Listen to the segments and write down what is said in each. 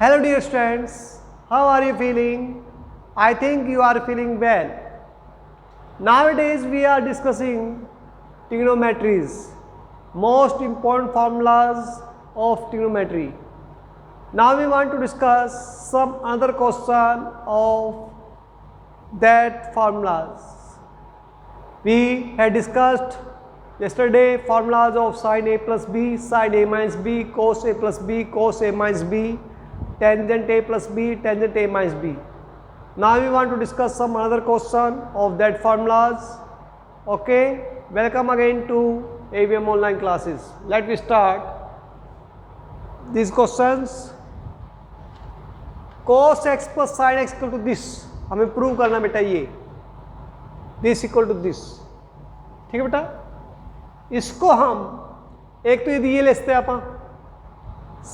Hello dear students, how are you feeling? I think you are feeling well. Nowadays we are discussing trigonometries, most important formulas of trigonometry. Now we want to discuss some other question of that formulas. We had discussed yesterday formulas of sin A plus B, sin A minus B, cos A plus B, cos A minus B, tangent A plus B, tangent A minus B. Now we want to discuss some another question of that formulas. Okay, welcome again to AVM online classes. Let me start these questions. Cos x plus sin x equal to this, हमें prove करना बेटा ये this equal to this. ठीक है बेटा, इसको हम एक तो ये ले लेते हैं अपन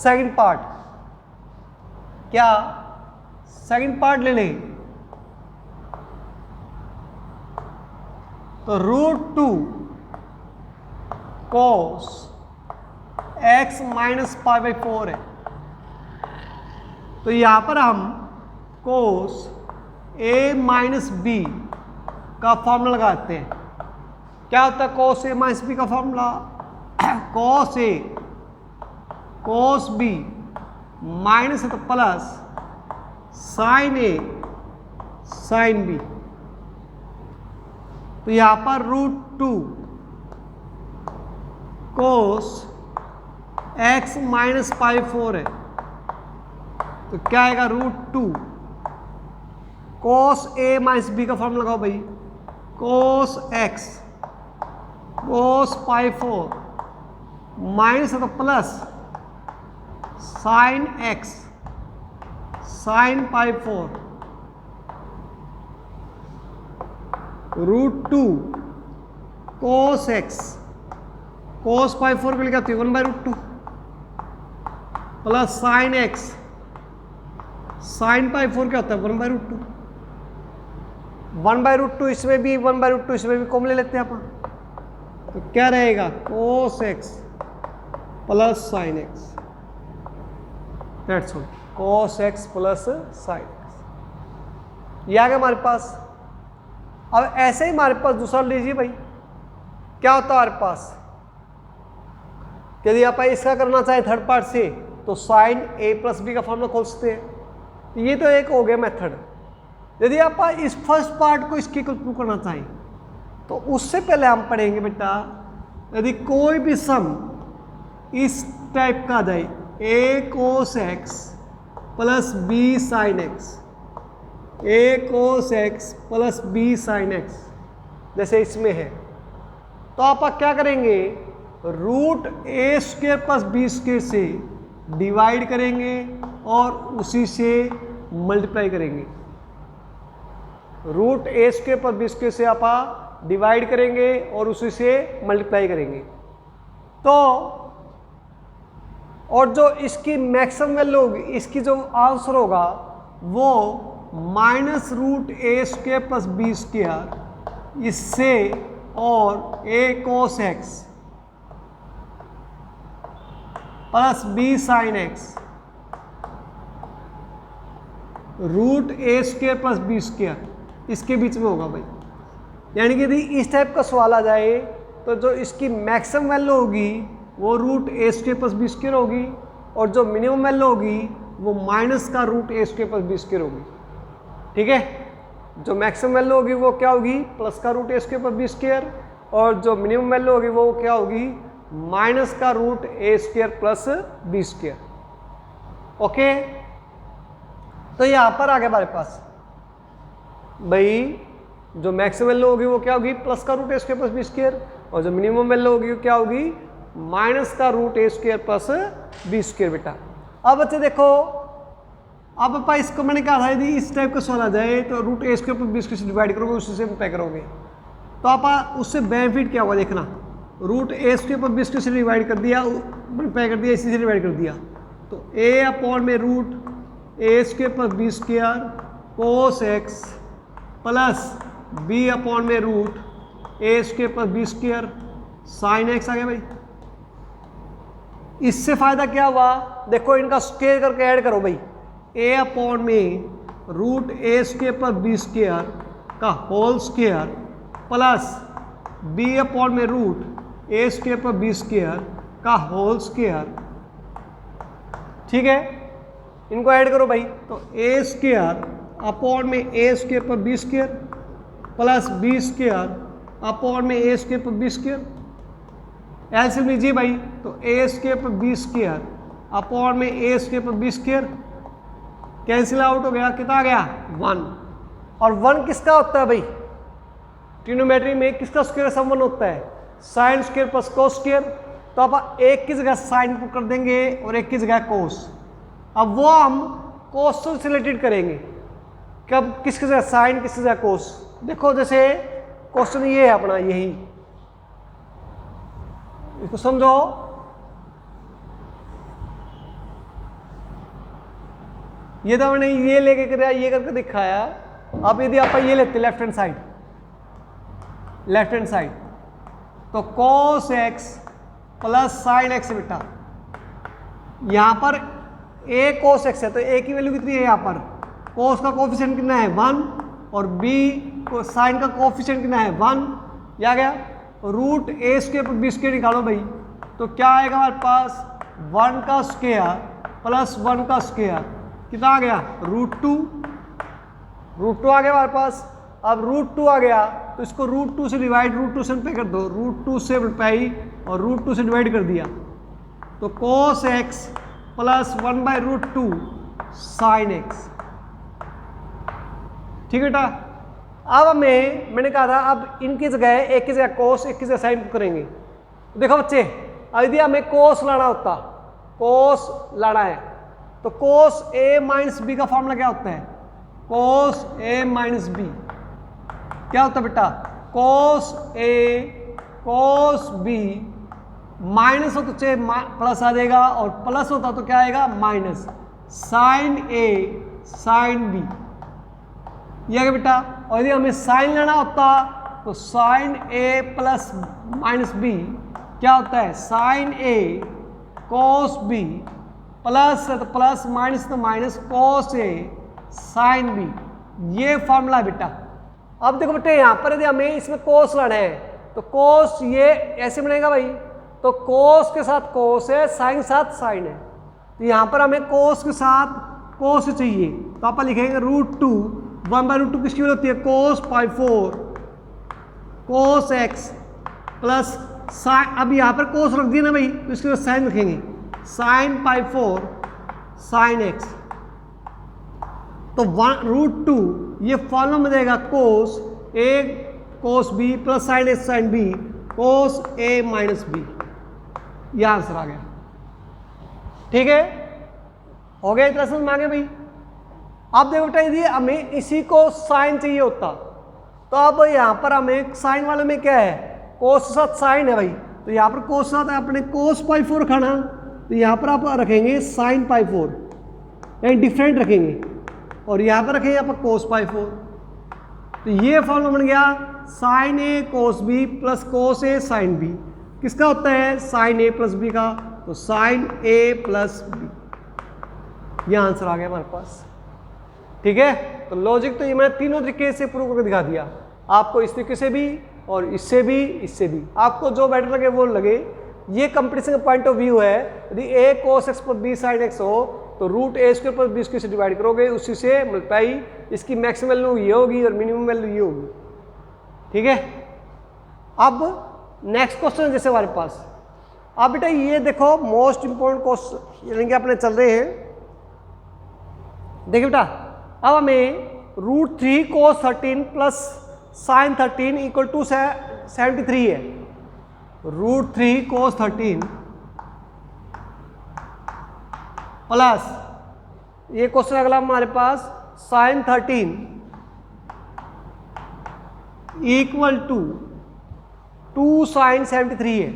सेकंड पार्ट. क्या सेकंड पार्ट ले लें तो √2 cos x minus pi by 4 है. तो यहां पर हम cos a माइनस बी का फॉर्मूला लगाते हैं. क्या होता है cos a माइनस बी का formula? cos a cos b minus है तो plus sin a sin b. तो यहां पर √2 cos x माइनस पाई 4 है. तो क्या आएगा √2 cos a माइनस बी का फॉर्मूला लगाओ भाई. cos x cos पाई 4 माइनस है तो प्लस sin x sin पाई 4 √2 cos x cos पाई 4 के लिए क्या होती है 1/√2 प्लस sin x sin पाई 4 क्या होता है 1/√2. 1/√2 इसमें भी 1/√2 इसमें भी कॉमन ले लेते हैं अपन. तो क्या रहेगा cos x plus sin x. That's all. cos x plus sin x ये आ गया हमारे पास. अब ऐसे ही हमारे पास दूसरा लीजिए भाई. क्या होता है हमारे पास यदि आप इसका करना चाहें थर्ड पार्ट से तो sin a प्लस बी का फॉर्मूला खोल सकते हैं. ये तो एक हो गया मेथड. यदि आप इस फर्स्ट पार्ट को इसके प्रूव करना चाहें तो उससे पहले हम पढ़ेंगे बेटा यदि कोई भी सम इस टाइप का आ जाए a cos x plus b sin x, a cos x plus b sin x जैसे इसमें है, तो आप क्या करेंगे √a² प्लस b² से डिवाइड करेंगे और उसी से मल्टीप्लाई करेंगे. √a² प्लस b² से आप डिवाइड करेंगे और उसी से मल्टीप्लाई करेंगे. तो और जो इसकी मैक्सिमम वैल्यू होगी, इसकी जो आंसर होगा वो -√a² प्लस b² इससे और a cos x plus b sin x √a² plus b² इसके बीच में होगा भाई. यानी कि यदि इस टाइप का सवाल आ जाए तो जो इसकी मैक्सिमम वैल्यू होगी वो √a² प्लस b² होगी और जो मिनिमम वैल्यू होगी वो माइनस का √a² प्लस b² होगी. ठीक है, जो मैक्सिमम वैल्यू होगी वो क्या होगी प्लस का √a² प्लस b² और जो मिनिमम वैल्यू होगी वो क्या होगी माइनस का √a² प्लस b². ओके, तो यहां पर आ गया हमारे पास भाई जो मैक्सिमम वैल्यू होगी वो क्या होगी प्लस का √a² प्लस b² और जो मिनिमम वैल्यू होगी वो क्या होगी माइनस का √a² प्लस b². बेटा अब बच्चे देखो, अब पापा इसको मैंने कहा था यदि इस टाइप का सवाल आ जाए तो √a² प्लस b² से डिवाइड करोगे उसी से मल्टीप्लाई करोगे तो आप उससे बेनिफिट क्या होगा देखना. √a² प्लस b² से डिवाइड कर दिया, मल्टीप्लाई कर दिया, इसी से डिवाइड कर दिया तो a/√a² plus b² cos x plus b/√a² plus b² sin x आ गया भाई. इससे फायदा क्या हुआ देखो, इनका स्क्वायर करके ऐड करो भाई. ए अपॉन में रूट ए स्क्वायर पर बी स्क्वायर का whole square plus B upon में रूट ए स्क्वायर पर बी स्क्वायर का होल स्क्वायर। ठीक है, इनको ऐड करो भाई, तो ए स्क्वायर अपॉन में ए स्क्वायर पर B square plus B square upon में ए स्क्वायर पर बी स्क्वायर। एलसीएम लीजिए भाई, तो ए स्क्वायर पर बी स्क्वायर अपॉन में ए स्क्वायर पर बी स्क्वायर कैंसिल आउट हो गया, कितना आ गया 1। और 1 किसका होता है भाई, ट्रिग्नोमेट्री में किसका स्क्वायर सम 1 होता है, sine square plus cos square. तो आप एक की जगह साइन पुट कर देंगे और एक की जगह कोस। अब वो हम कोस से रिलेटेड करेंगे, कब किसकी जगह साइन किसकी जगह कोस। देखो जैसे क्वेश्चन ये है अपना, यही इसको समझो। ये तो मैंने ये लेके कर ये करके दिखाया। अब यदि आप ये लेते लेफ्ट हैंड साइड तो cos x plus sine x बेटा, यहां पर a cos x है तो a की वैल्यू कितनी है, यहां पर cos का कोफिशिएंट कितना है 1 और b को साइन का कोफिशिएंट कितना है 1। या गया रूट ए स्क्वायर पर बी स्क्वायर निकालो भाई, तो क्या आएगा हमारे पास 1 का स्क्वायर प्लस 1 का स्क्वायर, कितना आ गया रूट टू आ गया हमारे पास। अब रूट 2 आ गया तो इसको रूट 2 से डिवाइड, रूट 2 से पे कर दो, रूट 2 से मल्टीप्लाई और रूट 2 से डिवाइड कर दिया, तो cos x plus 1/√2 sin x। ठीक है बेटा, अब मैंने कहा था अब इनकी जगह एक की जगह cos एक की जगह sin करेंगे। देखो बच्चे, यदि हमें cos लाना होता, cos लाना है तो cos a माइनस बी का फॉर्मूला क्या होता है, cos a माइनस बी क्या होता है बेटा, cos a cos b minus हो तो चाहे प्लस आ जाएगा और प्लस होता तो क्या आएगा minus, sine a sine b। यह क्या बेटा, और यदि हमें साइन लेना होता तो sine a plus minus b क्या होता है, sine a cos b plus तो प्लस माइनस तो minus cos a sine b। ये फॉर्मूला है बेटा। अब देखो बेटे यहाँ पर यदि हमें इसमें कोस लाना है तो कोस ये ऐसे बनेगा भाई, तो कोस के साथ कोस है, साइन के साथ साइन है, तो यहाँ पर हमें कोस के साथ कोस चाहिए, तो आप लिखेंगे √2 1/√2 किसकी वैल्यू होती है कोस π4 कोस x प्लस साइन, अब यहाँ पर कोस रख दिया ना भाई तो इसके बाद साइन रखेंगे, साइन π4 साइन x, तो √2 ये फॉर्मूला में देगा cos a cos b plus sine a sine b cos a minus b। यह आंसर आ गया। ठीक है, हो गया इतना समझ में आ गया भाई। अब देखो बेटा यदि हमें इसी को साइन चाहिए होता तो अब यहाँ पर हमें साइन वाले में क्या है, कोस के साथ साइन है भाई, तो यहाँ पर कोस के साथ अपने कोस π4 रखाना, तो यहाँ पर आप रखेंगे साइन π4 यानी डिफरेंट रखेंगे, और यहाँ पर रखेंगे आप कोस π4, तो ये फॉर्मूला बन गया sine a cos b plus cos a sine b। किसका होता है, साइन a प्लस b का, तो साइन a प्लस b। यह आंसर आ गया हमारे पास। ठीक है, तो लॉजिक तो ये मैं तीनों तरीके से प्रूव करके दिखा दिया आपको, इस तरीके से भी और इससे भी आपको जो बेटर लगे वो लगे। ये कंपटीशन का पॉइंट ऑफ व्यू है। यदि a cos x पर b sin x हो तो √a² पर b² से डिवाइड करोगे, उसी से मल्टीप्लाई, इसकी मैक्सिमम वैल्यू ये होगी और मिनिमम वैल्यू ये होगी। ठीक है, अब नेक्स्ट क्वेश्चन जैसे हमारे पास, अब बेटा ये देखो मोस्ट इंपॉर्टेंट क्वेश्चन यानी कि अपने चल रहे हैं। देखिए बेटा, अब हमें √3 cos 13 plus sine 13 equal to 73 है। √3 cos 13 प्लस ये क्वेश्चन अगला हमारे पास साइन 13 इक्वल टू 2 साइन 73 है।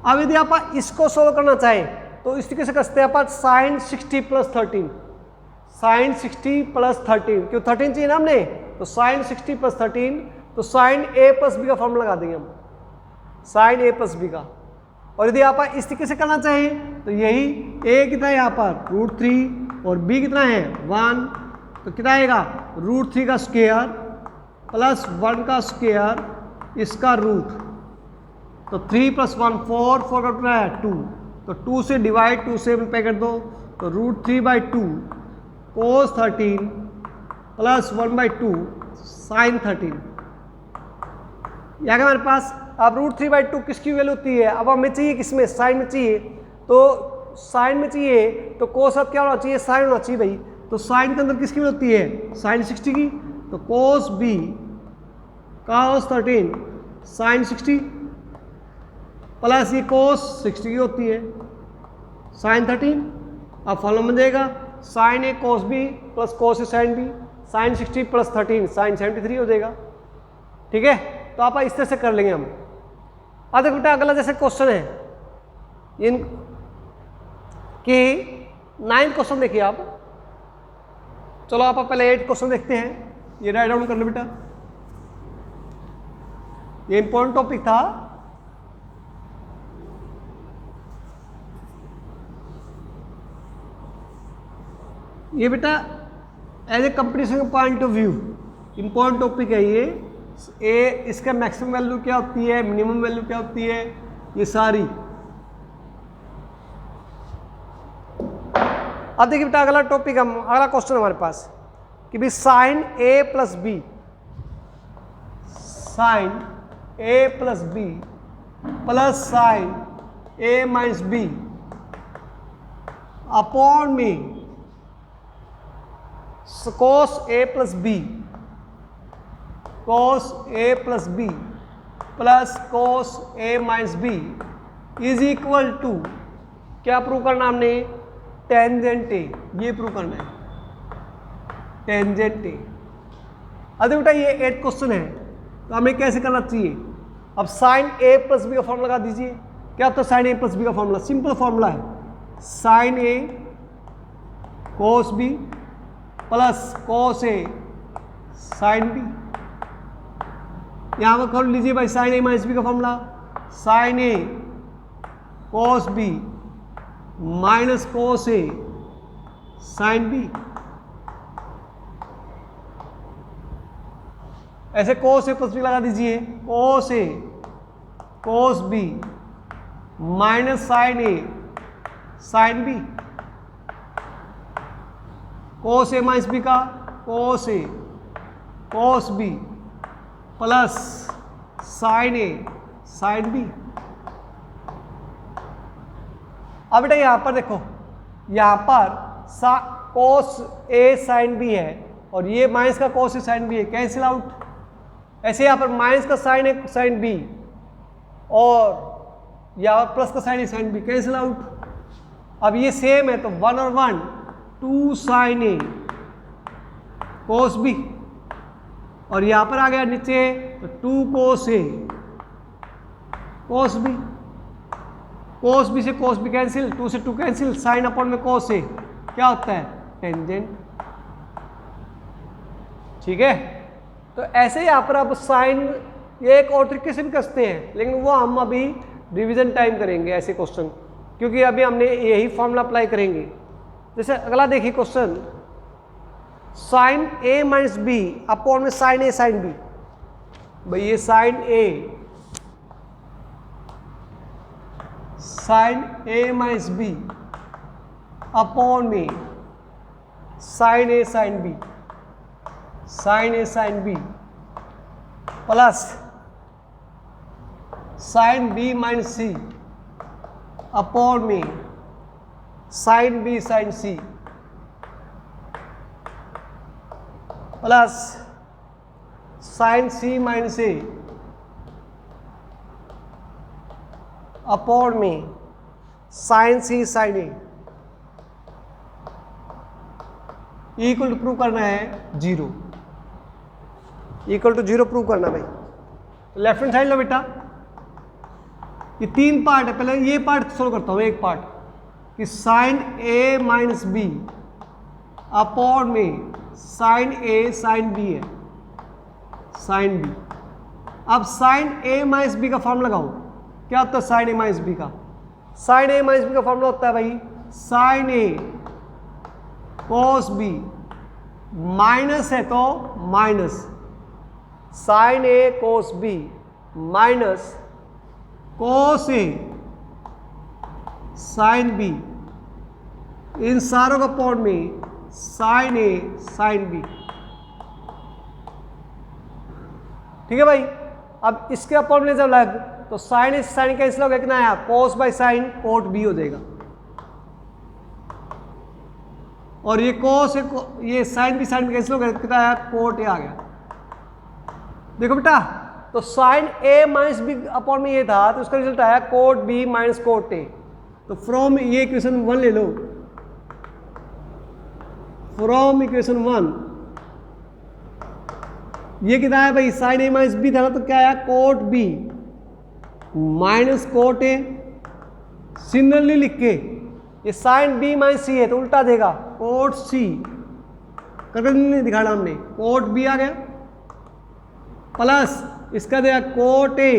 अब यदि आप इसको सोल्व करना चाहें तो इस तरीके से करते हैं आप साइन 60 प्लस 13, साइन 60 प्लस 13, क्यों 13 चाहिए ना हमने, तो साइन 60 प्लस 13, तो साइन a प्लस बी का फॉर्मूला लगा देंगे हम, साइन a प्लस बी का, और यदि आप इस तरीके से करना चाहें तो यही a कितना है यहाँ पर √3 और b कितना है 1, तो कितना आएगा √3 का स्क्वायर प्लस 1 का स्क्वायर इसका रूट, तो 3 + 1 4 का कितना है 2, तो 2 से डिवाइड 2 से पे कर दो, तो √3/2 cos 13 प्लस 1/2 sin 13। यहाँ के हमारे पास अब √3/2 किसकी वैल्यू होती है, अब हमें चाहिए किसमें साइन में चाहिए, तो साइन में चाहिए तो कोस अब क्या होना चाहिए साइन होना चाहिए भाई, तो साइन के अंदर किसकी वैल्यू होती है साइन 60 की, तो cos b cos 13 sin 60 plus ये cos 60 की होती है sin 13। अब फॉर्मूला बन जाएगा sin a cos b plus cos a sin b, sin 60 + 13 sin 73 हो जाएगा। ठीक है, तो आप इस तरह से कर लेंगे हम। अब देखो बेटा अगला जैसे क्वेश्चन है इन कि 9th क्वेश्चन देखिए आप, चलो आप पहले 8th क्वेश्चन देखते हैं, ये राइट डाउन कर लो बेटा, ये इंपॉर्टेंट टॉपिक था। ये बेटा as a competition point of view important topic है ये इसका मैक्सिमम वैल्यू क्या होती है, मिनिमम वैल्यू क्या होती है, ये सारी। अब देखिए बेटा अगला टॉपिक हम अगला क्वेश्चन हमारे पास कि भी sine a + b sine a + b plus sine a - b upon में cos a + b cos a + b plus cos a - b is equal to क्या प्रूव करना हमने टेंजेंट a, ये प्रूव करना है टेंजेंट a। अब बेटा ये 8th क्वेश्चन है तो हमें कैसे करना चाहिए, अब साइन a + b का फॉर्मूला लगा दीजिए। क्या होता है साइन a + b का फॉर्मूला, सिंपल फॉर्मूला है sine a cos b plus cos a sin b। यहाँ पर कर लीजिए भाई साइन a - b का formula sine a cos b minus cos a sin b। ऐसे cos a + b लगा दीजिए, cos a cos b minus sin a sin b, cos a - b का cos a cos b plus sin a sin b। अब बेटा यहां पर देखो, यहां पर cos a sin b है और ये माइनस का cos a sin b है, कैंसिल आउट। ऐसे यहां पर माइनस का sin a sin b और यहां पर प्लस का sin a sin b, cancel out. अब ये सेम है तो 1 और 1 2 sin a cos b और यहां पर आ गया नीचे तो 2 cos a cos b, cos b से cos b कैंसिल, 2 से 2 कैंसिल, साइन अपॉन में cos a क्या होता है टेंजेंट। ठीक है, तो ऐसे ही यहाँ पर आप साइन ये एक और तरीके से भी कसते हैं, लेकिन वो हम अभी रिवीजन टाइम करेंगे ऐसे क्वेश्चन, क्योंकि अभी हमने यही फॉर्मूला अप्लाई करेंगे। जैसे अगला देखिए question sine a - b upon में साइन a sin b। भाई ये साइन a - b अपॉन में sine a sin b sine a sin b plus sine b - c upon में sine b sin c plus sine c - a upon में sine c sin a equal to prove करना है 0, equal to 0 prove करना भाई। Left hand side लो बेटा, ये 3 part है, पहले ये पार्ट सोल्व करता हूँ एक पार्ट कि साइन a - b अपॉन में साइन a sin b है साइन b। अब साइन a - b का फॉर्म लगाओ, क्या होता है साइन a - b का साइन ए माइनस बी का फॉर्मूला होता है भाई साइन ए कोस बी, माइनस है तो माइनस साइन ए कोस बी माइनस कोस ए साइन बी, इन सारों का पावर में साइन ए साइन बी। ठीक है भाई। अब इसके अपॉन में जब लग तो साइन ए साइन कैंसिल हो गया, कितना आया कोस बाई साइन कोट बी हो जाएगा, और ये कोस ये साइन बी साइन कैंसिल हो गया, कितना आया कोट ए आ गया। देखो बेटा, तो sine A minus B upon में ये था, तो उसका रिजल्ट आया cot B minus cot A. तो फ्रॉम ये इक्वेशन 1 ले लो, फ्रॉम इक्वेशन 1 ये कितना है भाई साइन ए माइनस बी था ना, तो क्या आया cot B minus cot A. Similarly लिख के ये साइन बी माइनस सी है तो उल्टा देगा कोट सी, करके नहीं दिखाना हमने, कोट बी आ गया प्लस इसका देगा कोट ए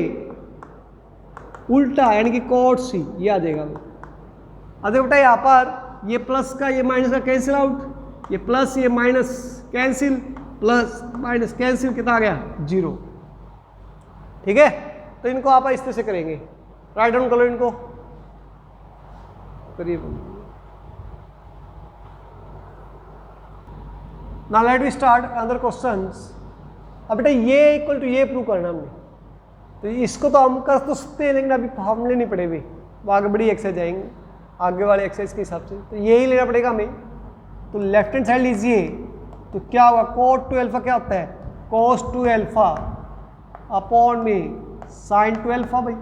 उल्टा यानी कि कोट सी, ये आ जाएगा। अब देखो बेटा यहाँ पर ये प्लस का ये माइनस का कैंसिल आउट, ये प्लस ये minus cancel, plus minus cancel, कितना आ गया 0। ठीक है, तो इनको आप इस तरह से करेंगे, राइट डाउन कर लो इनको, करिए। Now let we start other questions. अब बेटा ये इक्वल टू ये प्रूव करना हमने, तो इसको तो हम कर तो सकते हैं लेकिन अभी फॉर्मूले नहीं पड़े हुए, वो आगे बड़ी एक्सरसाइज जाएंगे आगे वाले एक्सरसाइज के हिसाब से, तो यही लेना पड़ेगा हमें। तो लेफ्ट हैंड साइड लीजिए, तो क्या होगा कोट टू एल्फा क्या होता है कोस टू एल्फा अपॉन में साइन टू एल्फा भाई,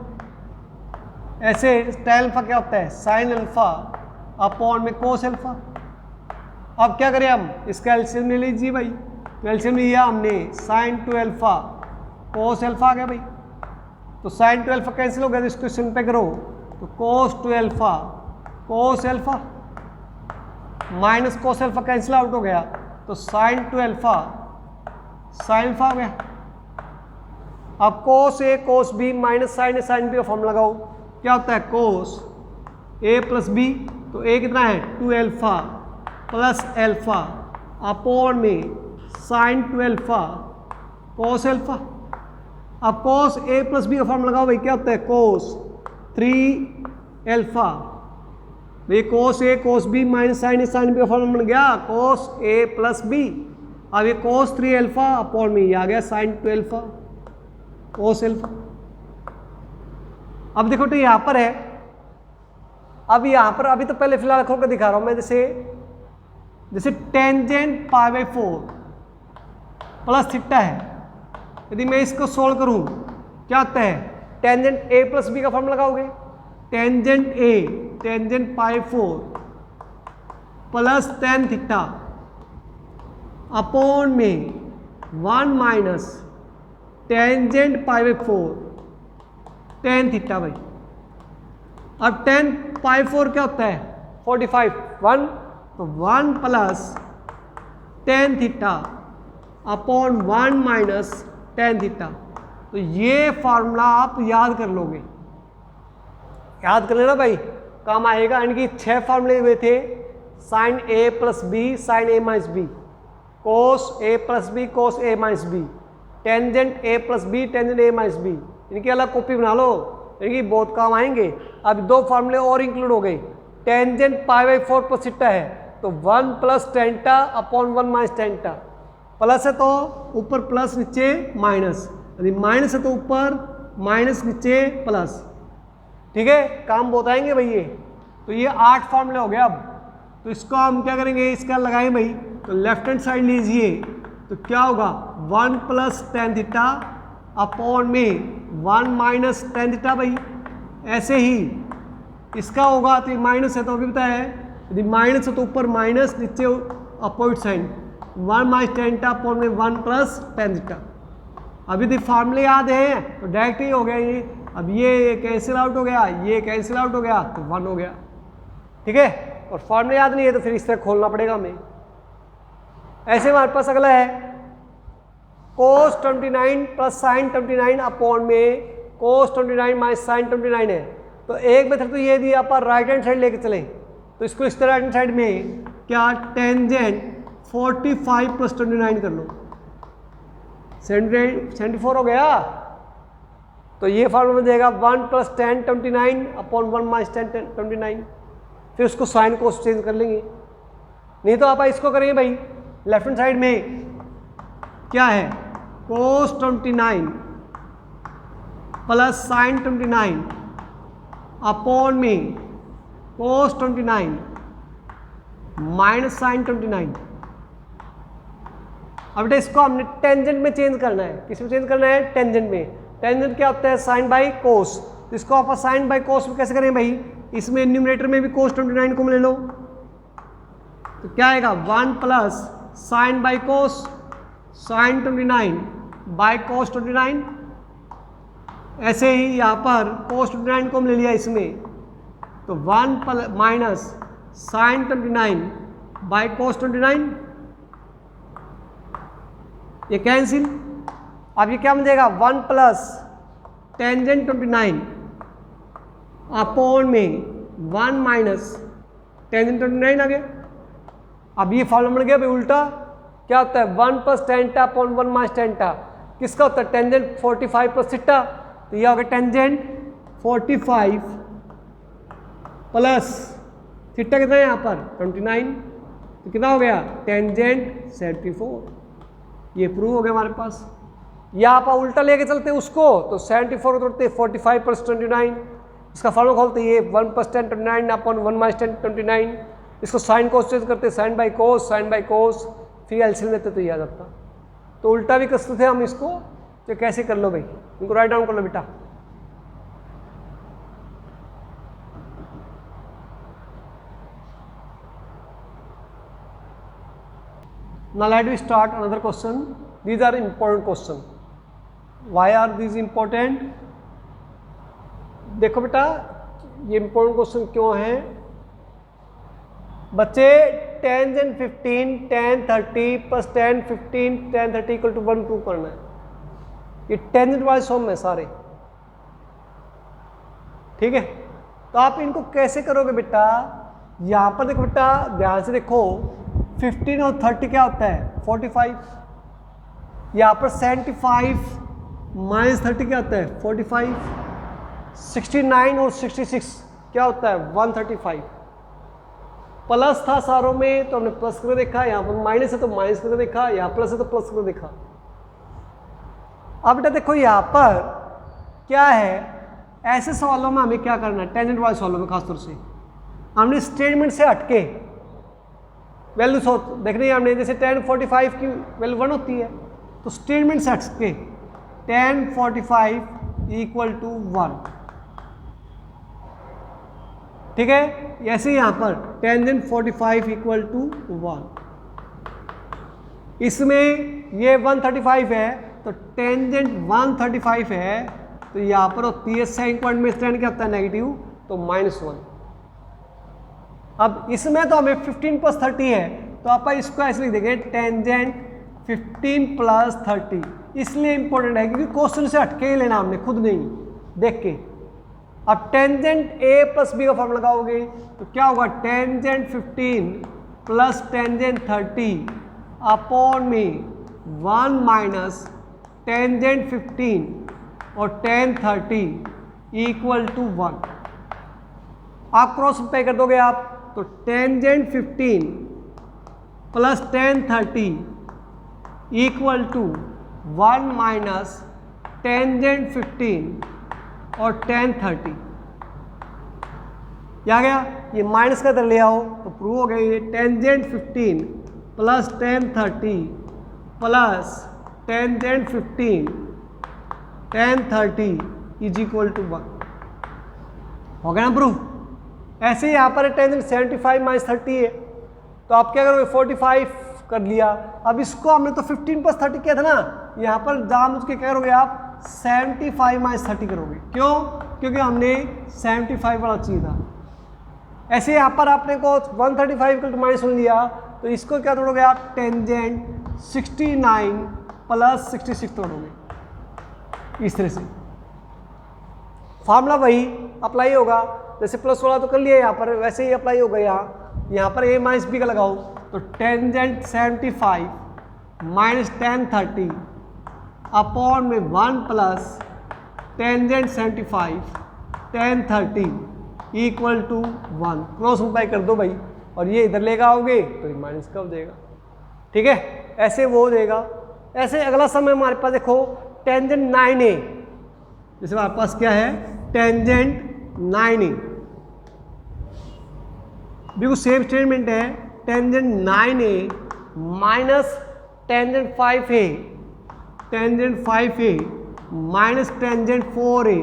ऐसे टेन अल्फा क्या होता है साइन अल्फा अपॉन में कोस अल्फा। अब क्या करें हम, इसका एलसीएम ले लीजिए भाई, तो एलसीएम लिया हमने sine two alpha cos alpha आ गया भाई, तो साइन टू एल्फा कैंसिल हो गया, तो इसको सिंपल करो, तो cos two alpha cos alpha minus cos alpha cancel out हो गया, तो sine two alpha sine alpha हो गया। अब cos A cos B minus sine A sine B का फॉर्म लगाओ, क्या होता है कोस ए प्लस बी, तो ए कितना है 2 एल्फा प्लस एल्फा अपॉन में sign two alpha cos alpha. अब कोस ए प्लस बी का फॉर्म लगाओ भाई, क्या होता है कोस 3 एल्फा, ये कोस A cos B minus sine A sine B का फॉर्म बन गया कोस ए प्लस बी। अब ये कोस 3 एल्फा अपॉन में ये आ गया साइन 2 एल्फा कोस एल्फा। अब देखो तो यहां पर है, अब यहां पर अभी तो पहले फिलहाल खोल कर दिखा रहा हूं मैं, जैसे tangent pi by 4 plus theta है, यदि मैं इसको सोल्व करूं क्या होता है टेंजेंट ए प्लस बी का फॉर्मूला लगाओगे, टेंजेंट ए टेंजेंट पाई 4 प्लस टेन थीटा अपॉन में 1 minus tangent pi by 4 tan theta भाई। अब टेन पाई 4 क्या होता है 45 1, तो 1 plus ten theta upon 1 minus tan theta. तो ये फार्मूला आप याद कर लोगे, याद कर लेना भाई काम आएगा। यानी कि 6 फार्मूले हुए थे, sine A plus B sine A minus B, cos A plus B cos A minus B, tangent A plus B tangent A minus B, इनकी अलग कॉपी बना लो, इनकी बहुत काम आएंगे। अब 2 फार्मूले और इंक्लूड हो गए, tangent pi by 4 plus theta है तो 1 प्लस टेंटा अपॉन 1 माइनस टेंटा, प्लस है तो ऊपर प्लस नीचे माइनस, यदि माइनस है तो ऊपर माइनस नीचे प्लस। ठीक है, काम बहुत आएंगे भाई ये। तो ये 8 फार्मूले हो गए। अब तो इसको हम क्या करेंगे, इसका लगाएं भाई, तो लेफ्ट हैंड साइड लीजिए, तो क्या होगा 1 प्लस टेन थीटा अपॉन में 1 माइनस टेन थीटा भाई। ऐसे ही इसका होगा, तो ये माइनस है तो अभी बताया है, यदि माइनस है तो ऊपर माइनस नीचे opposite sign, 1 minus tan theta upon में 1 प्लस टेन थीटा। अभी यदि फार्मूले याद है तो डायरेक्ट ही हो गया ये। अब ये कैंसिल आउट हो गया, ये कैंसिल आउट हो गया, तो 1 हो गया। ठीक है, और फार्मूले याद नहीं है तो फिर इस तरह खोलना पड़ेगा हमें। ऐसे हमारे पास अगला है कोस 29 प्लस साइन 29 अपॉन में कोस 29 माइनस साइन 29 है, तो एक मेथड तो ये दिया पर राइट हैंड साइड लेके चले, तो इसको इस तरह राइट हैंड साइड में क्या टेंजेंट 45 प्लस 29 कर लो, 74 हो गया। तो ये फॉर्मूला में देगा 1 प्लस 10 29 अपॉन 1 माइनस 10 29। फिर उसको साइन को चेंज कर लेंगे, नहीं तो आप इसको करेंगे भाई लेफ्ट हैंड साइड में क्या है cos 29 प्लस साइन 29 अपॉन में cos 29 माइनस साइन 29। अब बेटा इसको हमने टेंजेंट में चेंज करना है, किस में चेंज करना है, टेंजेंट में। टेंजेंट क्या होता है, साइन बाई कोस। तो इसको आप साइन बाई कोस में कैसे करें भाई, इसमें न्यूमरेटर में भी cos 29 को ले लो, तो क्या आएगा 1 plus sign by cos sign 29 by cos 29। ऐसे ही यहाँ पर cos 29 को हम ले लिया इसमें, तो 1 माइनस साइन 29 बाई cos 29, ये कैंसिल। अब ये क्या मिलेगा 1 प्लस टेंजेंट 29 अपॉन में 1 माइनस टेंजेंट 29 आ गया। अब ये फॉर्मूला मिल गया भाई उल्टा, क्या होता है 1 प्लस टेंटा अपॉन 1 माइनस टेंटा, किसका होता है टेंजेंट 45 प्लस थीटा। तो ये हो गया टेंजेंट 45 प्लस थीटा कितना है यहाँ पर 29, तो कितना हो गया टेंजेंट 74। ये प्रूव हो गया हमारे पास। या आप उल्टा लेके चलते उसको तो 74 उतरते 45 प्लस 29, इसका फॉर्मूला खोलते ये 1 प्लस 10 29 अपॉन 1 माइनस 10 29, इसको साइन कोस चेंज करते साइन बाई कोस, फिर एलसीएम लेते तो ये आ जाता। तो उल्टा भी कसते थे हम इसको, तो कैसे कर लो भाई, इनको राइट डाउन कर लो बेटा। Now let me start another question. These are important question. Why are these important? देखो बेटा ये important question क्यों है बच्चे, tangent 15 tan 30 plus tan 15 tan 30 equal to 1 prove करना है। ये टेंजेंट वाले सम है सारे, ठीक है। तो आप इनको कैसे करोगे बेटा, यहाँ पर देखो बेटा ध्यान से देखो 15 और 30 क्या होता है 45, यहाँ पर 75 माइनस 30 क्या होता है 45, 69 और 66 क्या होता है 135। प्लस था सारों में तो हमने प्लस करके देखा, यहाँ पर माइनस है तो माइनस करके देखा, यहाँ प्लस है तो प्लस करके देखा। अब बेटा देखो यहाँ पर क्या है, ऐसे सवालों में हमें क्या करना है, टेंजेंट वाले सवालों में खासतौर से हमने स्टेटमेंट से हटके वैल्यू देखनी है हमने। जैसे tan 45 की वैल्यू 1 होती है तो स्टेटमेंट से हट के tan 45 इक्वल टू 1, ठीक है। ऐसे यहाँ पर टेंजेंट 45 इक्वल टू 1, इसमें ये 135 है तो टेंजेंट 135 है, तो यहाँ पर होती है सेकंड पॉइंट में स्टैंड क्या होता है नेगेटिव, तो -1। अब इसमें तो हमें 15 प्लस 30 है तो आप इसको ऐसे लिख देंगे टेंजेंट 15 प्लस 30, इसलिए इंपॉर्टेंट है क्योंकि क्वेश्चन से हटके ही लेना हमने, खुद नहीं देख के। अब टेंजेंट a प्लस बी का फॉर्मूला लगाओगे तो क्या होगा टेंजेंट 15 प्लस टेंजेंट 30 अपॉन में 1 माइनस टेंजेंट 15 और tan 30 इक्वल टू 1। आप क्रॉस पे कर दोगे आप तो tangent 15 plus tan 30 equal to 1 minus tangent 15 और tan 30। क्या गया, ये माइनस का इधर ले आओ तो प्रूव हो गया ये tangent 15 plus tan 30 plus tangent 15 tan 30 is equal to 1। हो गया ना प्रूफ। ऐसे ही यहाँ पर टेंजेंट 75 माइनस 30 है तो आप क्या करोगे 45 कर लिया। अब इसको हमने तो 15 प्लस 30 किया था ना, यहाँ पर जान उसके क्या करोगे आप 75 माइनस 30 करोगे। क्यों, क्योंकि हमने 75 वाला चाहिए था। ऐसे यहाँ पर आपने को 135 का माइनस वन लिया तो इसको क्या तोड़ोगे आप टेंजेंट 69 प्लस 66 तोड़ोगे। इस तरह से फार्मूला वही अप्लाई होगा, जैसे प्लस वाला तो कर लिया यहाँ पर, वैसे ही अप्लाई होगा यहाँ पर a माइनस बी का लगाओ तो टेंजेंट 75 माइनस टेन 30 अपॉन में 1 plus tangent 75 tan 30 equal to 1। Cross multiply कर दो भाई, और ये इधर लेकर आओगे तो ये माइनस का हो जाएगा। ठीक है, ऐसे वो हो जाएगा। ऐसे अगला समय हमारे पास देखो टेंजेंट 9a, जैसे हमारे पास क्या है टेंजेंट 9a, बिल्कुल सेम स्टेटमेंट है। Tangent 9a minus tangent 5a, tangent 5a minus tangent 4a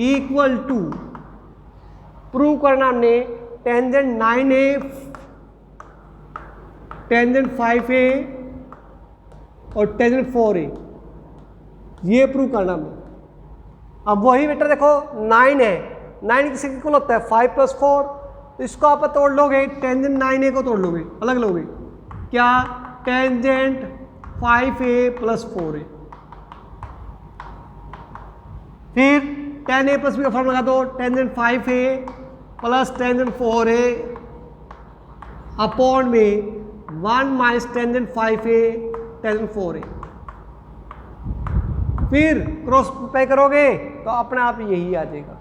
equal to, prove करना हमने टेंजेंट 9a टेंजेंट 5a और टेंजेंट 4a, ये प्रूव करना हमने। अब वही बेटा देखो 9 है, 9 किसी इक्वल होता है 5 प्लस 4, तो इसको आप तोड़ लोगे, टेंजेंट 9a को तोड़ लोगे, अलग लोगे क्या, टेंजेंट 5a प्लस 4a, फिर tan a प्लस बी का फॉर्म लगा दो, tangent 5a plus tangent 4a upon में 1 minus tangent 5a tangent 4a, फिर क्रॉस मल्टीप्लाई करोगे तो अपने आप यही आ जाएगा।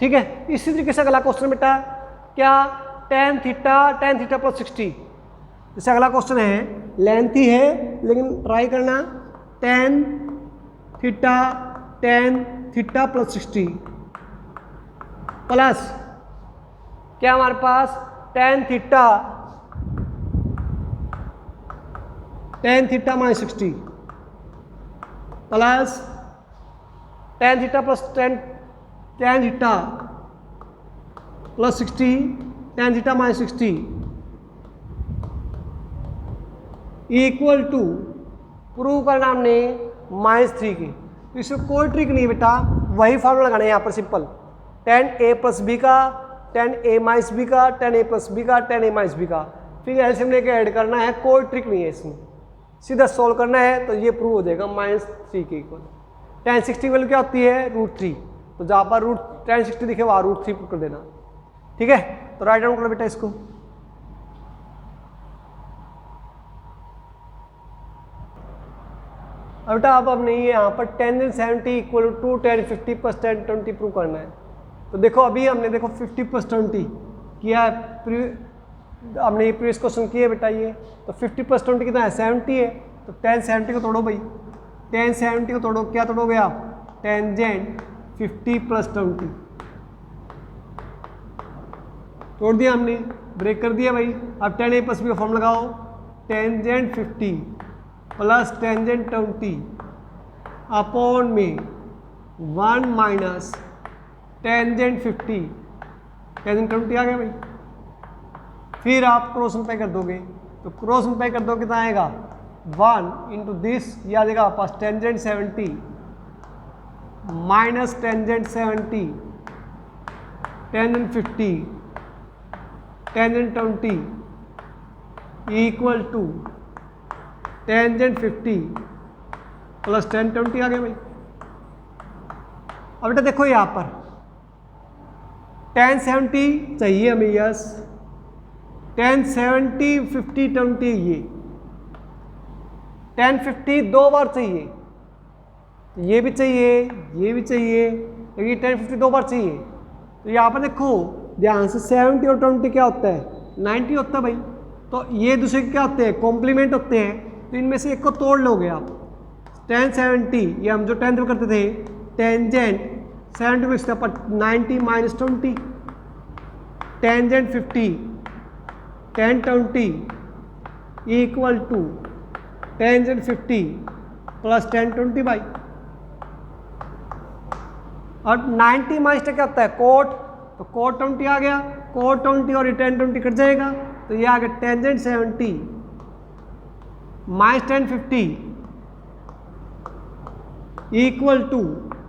ठीक है, इसी तरीके से अगला क्वेश्चन बेटा क्या, tan थीटा प्लस 60, जैसे अगला क्वेश्चन है लेंथी है लेकिन ट्राई करना, tan थीटा प्लस 60 प्लस क्या हमारे पास tan theta minus 60 plus tan theta plus tan theta plus 60 tan theta minus 60 equal to, prove करना हमने -3 की। तो इसमें कोई ट्रिक नहीं बेटा, वही फॉर्मूला लगाना है यहाँ पर simple, tan a plus B का, tan a माइनस बी का, tan a प्लस बी का, tan a माइनस बी का, फिर एलसीएम लेके ऐड करना है, कोई ट्रिक नहीं है इसमें, सीधा सॉल्व करना है तो ये प्रूव हो जाएगा -3 के इक्वल। tan 60 वैल्यू क्या होती है √3, तो जहाँ पर tan 60 दिखे वहाँ √3 पुट कर देना। ठीक है, तो राइट डाउन करो बेटा इसको। अब बेटा अब हमने यहाँ पर tangent 70 equal to tan 50 plus tan 20 prove करना है। तो देखो अभी हमने देखो 50 प्लस 20 किया है, हमने ये प्रीवियस क्वेश्चन किया बेटा ये, तो 50 प्लस 20 कितना है 70 है, तो tan 70 को तोड़ो भाई, tan 70 को तोड़ो, क्या तोड़ोगे आप, टेंजेंट 50 प्लस 20 तोड़ दिया हमने, ब्रेक कर दिया भाई। अब tan a प्लस बी का फॉर्म लगाओ, टेंजेंट 50 प्लस टेंजेंट 20 अपॉन में 1 माइनस टेंजेंट 50 टेंजेंट 20 आ गया भाई। फिर आप क्रॉस मल्टीप्लाई कर दोगे, तो क्रॉस मल्टीप्लाई कर दो कितना आएगा 1 इंटू दिस, ये आ जाएगा पास tangent 70 minus tangent 70 tangent 50 tangent 20 equal to tangent 50 plus tangent 20 आ गया भाई। अब बेटा देखो यहाँ पर tan 70 चाहिए हमें, यस, tan 70 50 20 ये tan 50 दो बार चाहिए, ये भी चाहिए, ये भी चाहिए, लेकिन tan 50 दो बार चाहिए। तो यहाँ पर देखो ध्यान से 70 और 20 क्या होता है 90 होता है भाई, तो ये दूसरे क्या होते हैं कॉम्प्लीमेंट होते हैं, तो इनमें से एक को तोड़ लोगे आप। tan 70 ये हम जो 10th में करते थे, टेंजेंट 70 को इसका पर 90 minus 20, tangent 50 tan 20 equal to tangent 50 plus tan 20 by, और 90 माइनस क्या होता है कोट, तो कोट 20 आ गया, कोट 20 और tan 20 कट जाएगा, तो ये आ गया tangent 70 minus tan 50 equal to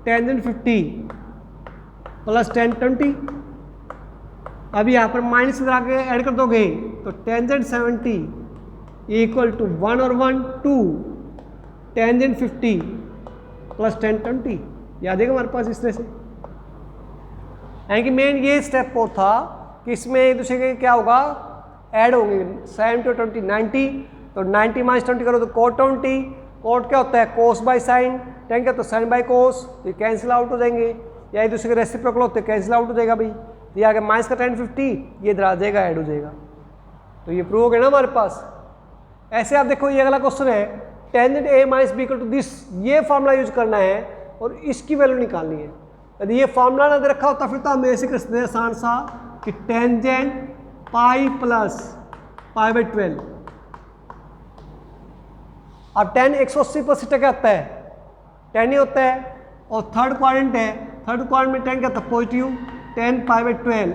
tangent 50 plus tan 20। अब यहाँ पर माइनस आगे ऐड कर दोगे तो टेंजेंट 70 इक्वल टू 1 और 1 2 टेंजेंट 50 प्लस tan 20, याद है हमारे पास इस तरह से। यानी कि मेन ये स्टेप 4 था कि इसमें एक दूसरे के क्या होगा, ऐड होंगे 7 to 20 90, तो 90 माइनस 20 करो तो कोट 20, कोट क्या होता है कोस बाय साइन, टेन क्या तो साइन बाय कोस, ये कैंसिल आउट हो जाएंगे, या एक दूसरे के रेसिप्रोकल होते हैं कैंसिल आउट हो जाएगा भाई, तो ये आगे माइनस का 10 50 ये इधर आ जाएगा ऐड हो जाएगा, तो ये प्रूव हो गया ना हमारे पास। ऐसे आप देखो ये अगला क्वेश्चन है tangent A minus B equal to this, ये फार्मूला यूज करना है और इसकी वैल्यू निकालनी है। यदि ये फार्मूला ना दे रखा होता फिर तो हम ऐसे कर सकते हैं आसान सा कि tangent pi plus pi by 12। अब 10 180 पर सीटा क्या होता है 10 ही होता है, और थर्ड क्वाड्रेंट है, थर्ड क्वाड्रेंट में 10 क्या होता है पॉजिटिव 10 पाई बाई 12,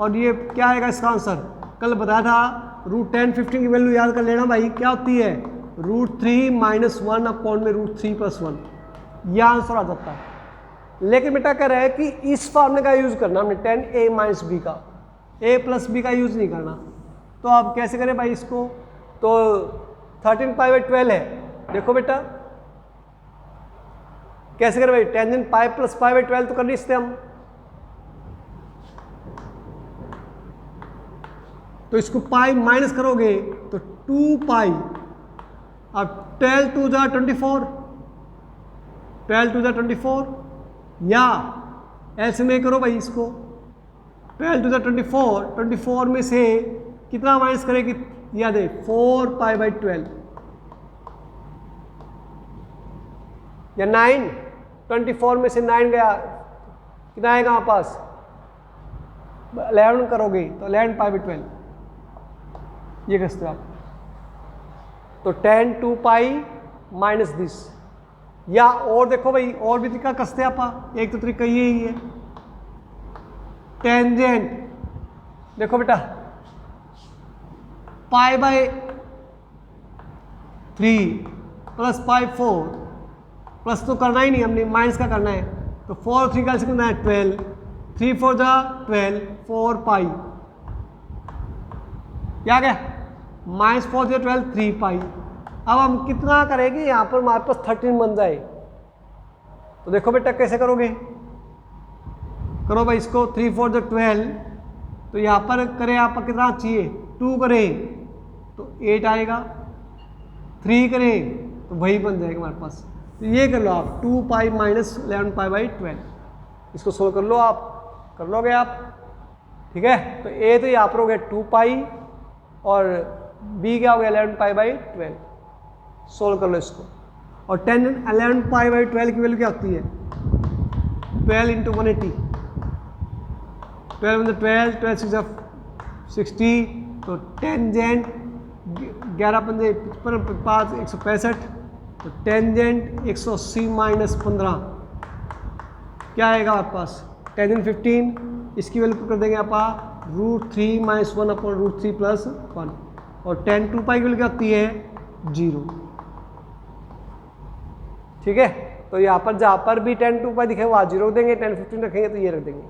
और ये क्या आएगा इसका आंसर, कल बताया था रूट 10 15 की वैल्यू याद कर लेना भाई, क्या होती है √3 माइनस 1 अपॉन में √3 प्लस 1, यह आंसर आ जाता है। लेकिन बेटा कह रहा है कि इस फॉर्मूले का यूज करना हमने 10a माइनस बी का, a प्लस बी का यूज नहीं करना, तो आप कैसे करें भाई इसको, तो 13 पाई बाई 12 है, देखो बेटा कैसे करें भाई, tangent pi plus pi by 12 तो कर नहीं सकते हम, तो इसको पाई माइनस करोगे तो 2 पाई, अब 12 2 जा 24, 12 2 जा 24, या ऐसे में करो भाई इसको 12 2 जा 24, 24 में से कितना माइनस करेगी याद है 4 पाई बाई 12, या 9, 24 में से 9 गया कितना आएगा हमारे पास 11 करोगे तो 11 पाई बाई 12, ये कैसे आप, तो 10 2 पाई माइनस दिस, या और देखो भाई और भी तरीका कसते आप, एक तो तरीका ये ही है टेंजेंट, देखो बेटा pi by 3 plus pi 4, plus तो करना ही नहीं हमने माइनस का करना है, तो 4 3 का कितना है 12, 3 4 जा 12, 4 पाई, क्या गया माइनस 4 से 12 3 पाई। अब हम कितना करेंगे यहाँ पर हमारे पास 13 बन जाए, तो देखो बेटा कैसे करोगे, करो भाई इसको 3 4 जो 12, तो यहाँ पर करें आप कितना चाहिए 2 करें तो 8 आएगा, 3 करें तो वही बन जाएगा हमारे पास, तो ये कर लो आप 2 पाई माइनस 11 पाई बाई 12, इसको सोल्व कर लो आप, कर लोगे आप, ठीक है। तो ए तो यहाँ पर हो गया 2 पाई और बी क्या हो गया 11 पाई बाई 12, सोल्व कर लो इसको, और 10 11 पाई बाई 12 की वैल्यू क्या होती है 12 इंटू 180, 12 12 12 6 60, तो टेंजेंट 11 पंजे 5 165, तो टेंजेंट 180 माइनस 15 क्या आएगा आपके पास टेंजेंट 15, इसकी वैल्यू कर देंगे आप √3 माइनस 1 अपॉन √3 प्लस 1, और 10 2 पाई की वैल्यू क्या होती है 0, ठीक है। तो यहाँ पर जहाँ पर भी 10 2 पाई दिखे वहाँ 0 देंगे, 10 15 रखेंगे तो ये रख देंगे,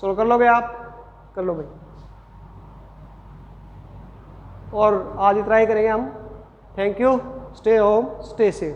सोल्व कर लोगे आप, कर लो भाई, और आज इतना ही करेंगे हम, thank you, stay home stay safe.